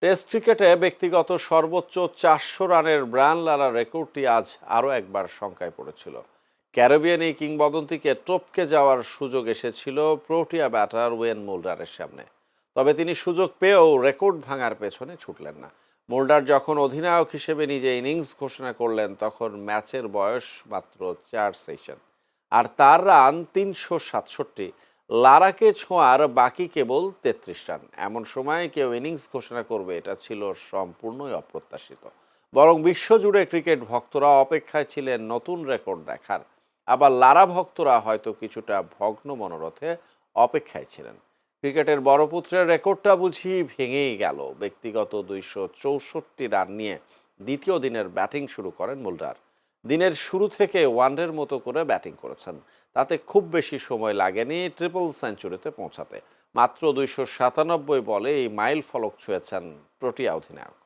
Test ক্রিকেটে ব্যক্তিগত সর্বোচ্চ ৪০০ রানের ব্রায়ান লারার রেকর্ডটি আজ আরও একবার শঙ্কায় পড়েছিল। ক্যারিবিয়ান এই কিংবদন্তিকে টপকে যাওয়ার সুযোগ এসেছিল প্রোটিয়া ব্যাটার ওয়েন মোল্ডারের সামনে। তবে তিনি সুযোগ পেয়েও রেকর্ড ভাঙার পেছনে ছুটলেন না। মোল্ডার যখন অধিনায়ক হিসেবে নিজে ইনিংস ঘোষণা করলেন তখন ম্যাচের বয়স মাত্র ৪ সেশন, আর তার রান ৩৬৭। লারাকে ছোঁয়ার বাকি কেবল ৩৩ রান। এমন সময় কেউ ইনিংস ঘোষণা করবে এটা ছিল সম্পূর্ণই অপ্রত্যাশিত। বরং বিশ্বজুড়ে ক্রিকেট ভক্তরা অপেক্ষায় ছিলেন নতুন রেকর্ড দেখার। আবার লারা ভক্তরা হয়তো কিছুটা ভগ্ন মনোরথে অপেক্ষায় ছিলেন। ক্রিকেটের বড় পুত্রের রেকর্ডটা বুঝি ভেঙেই গেল। ব্যক্তিগত ২৬৪ রান নিয়ে দ্বিতীয় দিনের ব্যাটিং শুরু করেন মোল্ডার। দিনের শুরু থেকে ওয়ানডের মতো করে ব্যাটিং করেছেন। তাতে খুব বেশি সময় লাগেনি ট্রিপল সেঞ্চুরিতে পৌঁছাতে। মাত্র ২৯৭ বলে এই মাইল ফলক ছুঁয়েছেন প্রোটিয়া অধিনায়ক।